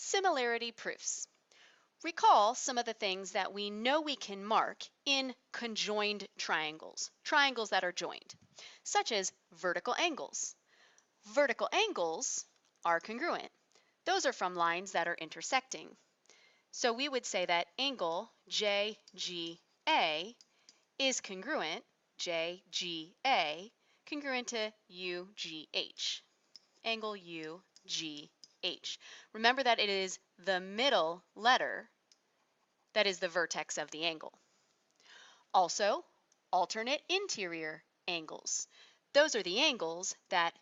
Similarity proofs. Recall some of the things that we know we can mark in conjoined triangles, triangles that are joined, such as vertical angles. Vertical angles are congruent. Those are from lines that are intersecting. So we would say that angle JGA is congruent, JGA, congruent to UGH, angle UGH. Remember that it is the middle letter that is the vertex of the angle. Also, alternate interior angles. Those are the angles that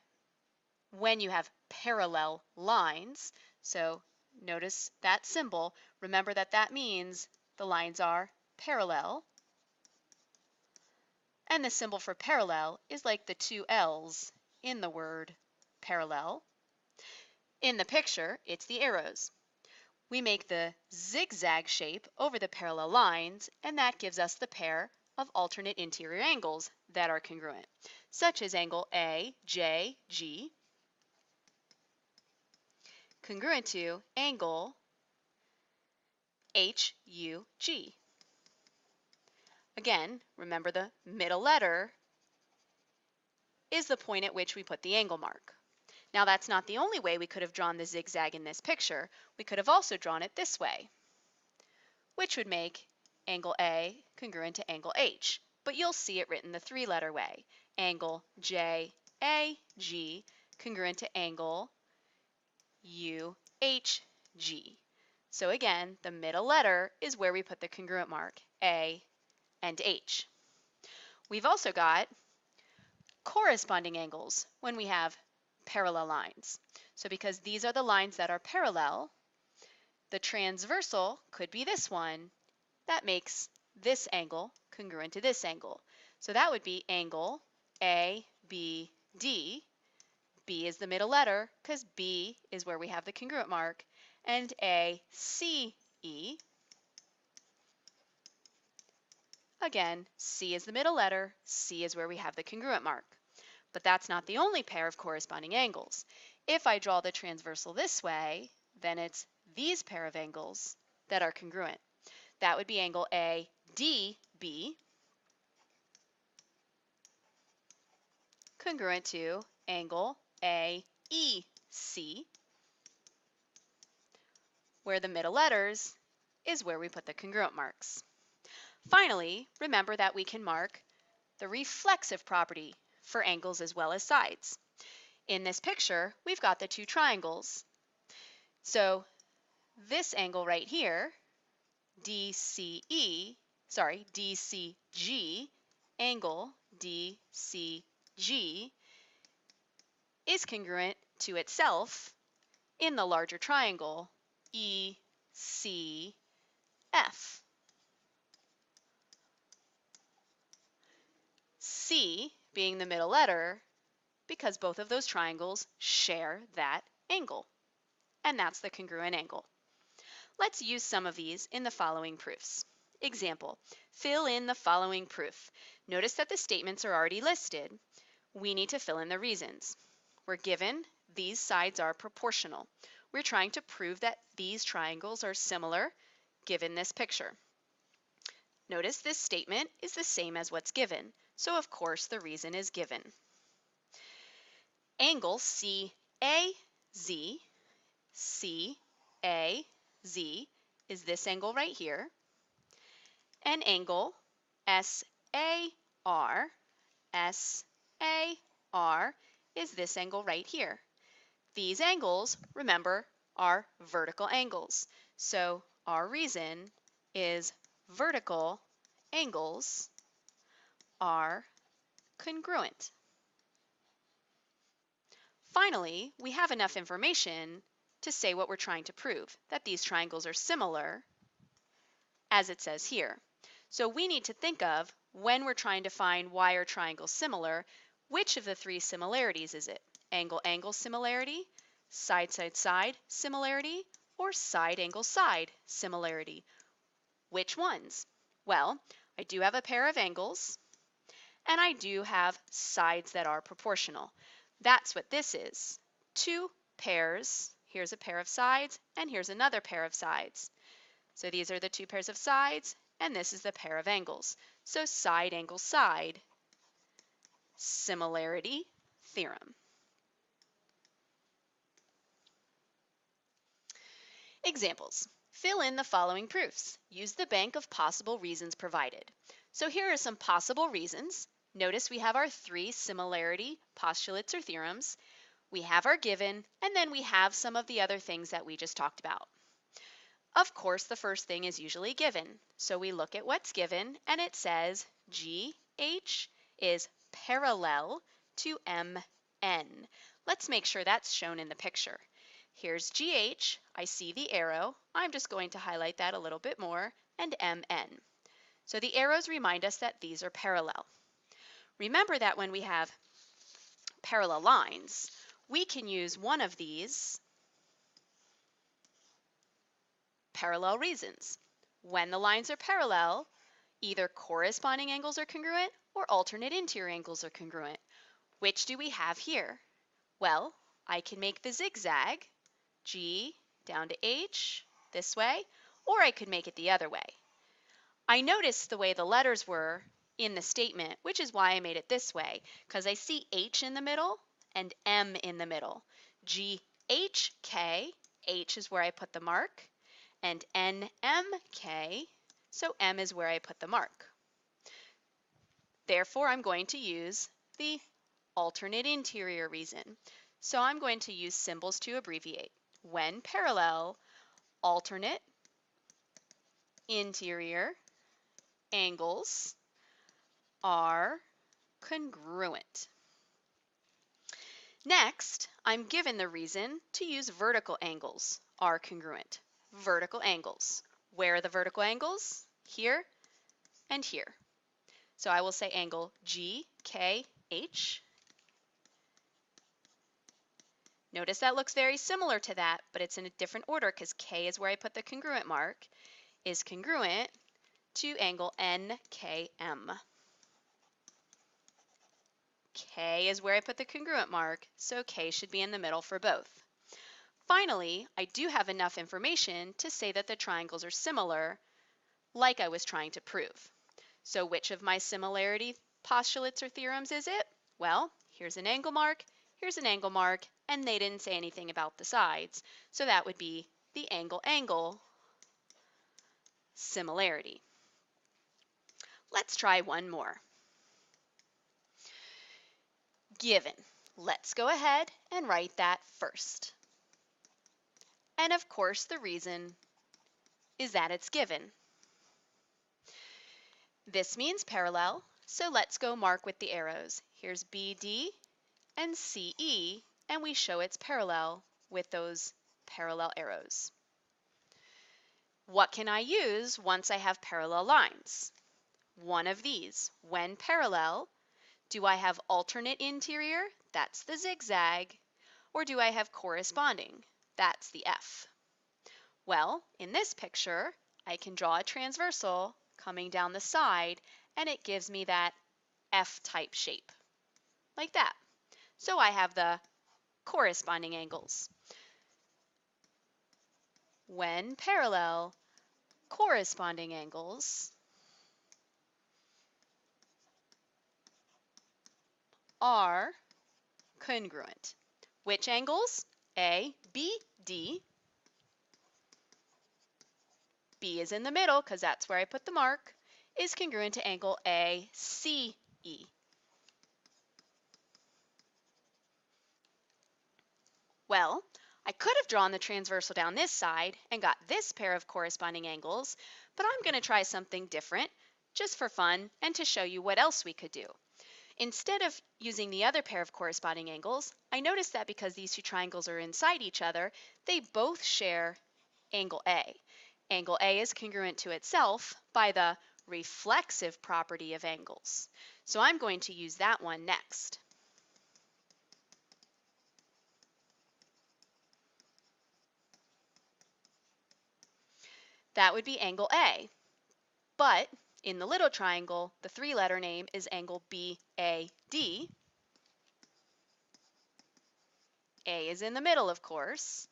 when you have parallel lines, so notice that symbol, remember that that means the lines are parallel. And the symbol for parallel is like the two L's in the word parallel. In the picture, it's the arrows. We make the zigzag shape over the parallel lines, and that gives us the pair of alternate interior angles that are congruent, such as angle AJG, congruent to angle HUG. Again, remember the middle letter is the point at which we put the angle mark. Now that's not the only way we could have drawn the zigzag in this picture. We could have also drawn it this way, which would make angle A congruent to angle H, but you'll see it written the three-letter way, angle JAG congruent to angle UHG. So again, the middle letter is where we put the congruent mark, A and H. We've also got corresponding angles when we have parallel lines. So because these are the lines that are parallel, the transversal could be this one. That makes this angle congruent to this angle. So that would be angle ABD. B is the middle letter because B is where we have the congruent mark, and ACE. Again, C is the middle letter, C is where we have the congruent mark. But that's not the only pair of corresponding angles. If I draw the transversal this way, then it's these pair of angles that are congruent. That would be angle ADB, congruent to angle AEC, where the middle letters is where we put the congruent marks. Finally, remember that we can mark the reflexive property for angles as well as sides. In this picture, we've got the two triangles. So this angle right here, DCG, angle DCG, is congruent to itself in the larger triangle, ECF. C being the middle letter because both of those triangles share that angle, and that's the congruent angle. Let's use some of these in the following proofs. Example, fill in the following proof. Notice that the statements are already listed. We need to fill in the reasons. We're given these sides are proportional. We're trying to prove that these triangles are similar given this picture. Notice this statement is the same as what's given, so of course the reason is given. Angle CAZ is this angle right here, and angle SAR is this angle right here. These angles, remember, are vertical angles. So our reason is vertical angles are congruent. Finally, we have enough information to say what we're trying to prove, that these triangles are similar, as it says here. So we need to think of, when we're trying to find why are triangles similar, which of the three similarities is it? Angle-angle similarity, side-side-side similarity, or side-angle-side similarity? Which ones? Well, I do have a pair of angles, and I do have sides that are proportional. That's what this is. Two pairs, Here's a pair of sides, and here's another pair of sides. So these are the two pairs of sides, and this is the pair of angles. So side angle side, similarity theorem. Examples. Fill in the following proofs. Use the bank of possible reasons provided. So here are some possible reasons. Notice we have our three similarity postulates or theorems. We have our given, and then we have some of the other things that we just talked about. Of course, the first thing is usually given. So we look at what's given, and it says GH is parallel to MN. Let's make sure that's shown in the picture. Here's GH, I see the arrow. I'm just going to highlight that a little bit more, and MN. So the arrows remind us that these are parallel. Remember that when we have parallel lines, we can use one of these parallel reasons. When the lines are parallel, either corresponding angles are congruent or alternate interior angles are congruent. Which do we have here? Well, I can make the zigzag, G down to H this way, or I could make it the other way. I noticed the way the letters were in the statement, which is why I made it this way, because I see H in the middle and M in the middle. G, H, K, H is where I put the mark, and N, M, K, so M is where I put the mark. Therefore, I'm going to use the alternate interior reason. So I'm going to use symbols to abbreviate. When parallel, alternate interior angles are congruent. Next, I'm given the reason to use vertical angles are congruent. Vertical angles. Where are the vertical angles? Here and here. So I will say angle GKH. Notice that looks very similar to that, but it's in a different order because K is where I put the congruent mark, is congruent to angle NKM. K is where I put the congruent mark, so K should be in the middle for both. Finally, I do have enough information to say that the triangles are similar, like I was trying to prove. So which of my similarity postulates or theorems is it? Well, here's an angle mark, here's an angle mark, and they didn't say anything about the sides, so that would be the angle-angle similarity. Let's try one more. Given. Let's go ahead and write that first. And of course, the reason is that it's given. This means parallel, so let's go mark with the arrows. Here's BD and CE, and we show it's parallel with those parallel arrows. What can I use once I have parallel lines? One of these. When parallel, do I have alternate interior? That's the zigzag. Or do I have corresponding? That's the F. Well, in this picture, I can draw a transversal coming down the side, and it gives me that F-type shape, like that. So I have the corresponding angles. When parallel, corresponding angles are congruent. Which angles? A, B, D. B is in the middle because that's where I put the mark, is congruent to angle ACE. Well, I could have drawn the transversal down this side and got this pair of corresponding angles, but I'm going to try something different just for fun and to show you what else we could do. Instead of using the other pair of corresponding angles, I noticed that because these two triangles are inside each other, they both share angle A. Angle A is congruent to itself by the reflexive property of angles. So I'm going to use that one next. That would be angle A. But in the little triangle, the three-letter name is angle BAD. A is in the middle, of course,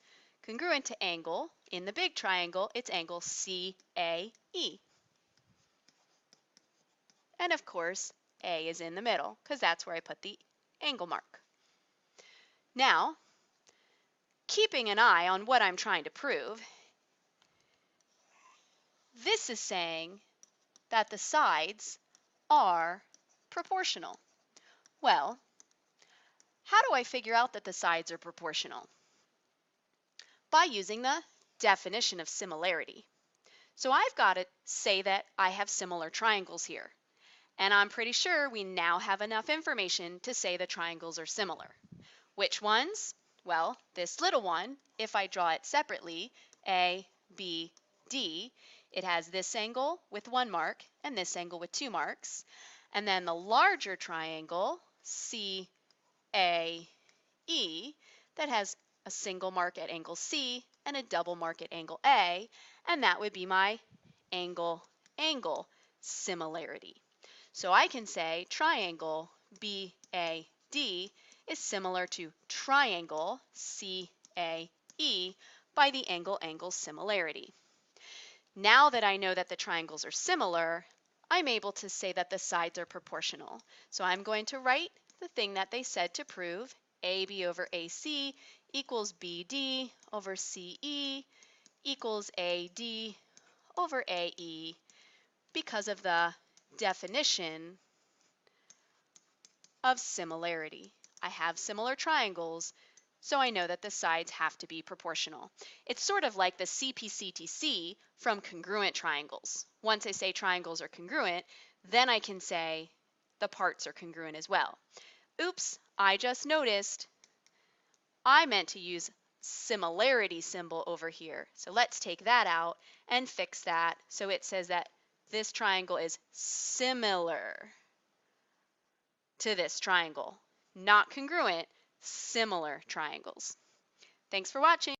Congruent to angle, in the big triangle, it's angle CAE. And of course, A is in the middle because that's where I put the angle mark. Now, keeping an eye on what I'm trying to prove, this is saying that the sides are proportional. Well, how do I figure out that the sides are proportional? By using the definition of similarity. So I've got to say that I have similar triangles here. And I'm pretty sure we now have enough information to say the triangles are similar. Which ones? Well, this little one, if I draw it separately, A, B, D, it has this angle with 1 mark and this angle with 2 marks. And then the larger triangle, C, A, E, that has a single mark at angle C and a double mark at angle A, and that would be my angle-angle similarity. So I can say triangle BAD is similar to triangle CAE by the angle-angle similarity. Now that I know that the triangles are similar, I'm able to say that the sides are proportional. So I'm going to write the thing that they said to prove, AB over AC equals BD over CE equals AD over AE because of the definition of similarity. I have similar triangles, so I know that the sides have to be proportional. It's sort of like the CPCTC from congruent triangles. Once I say triangles are congruent, then I can say the parts are congruent as well. Oops, I just noticed I meant to use similarity symbol over here. So let's take that out and fix that so it says that this triangle is similar to this triangle. Not congruent, similar triangles. Thanks for watching.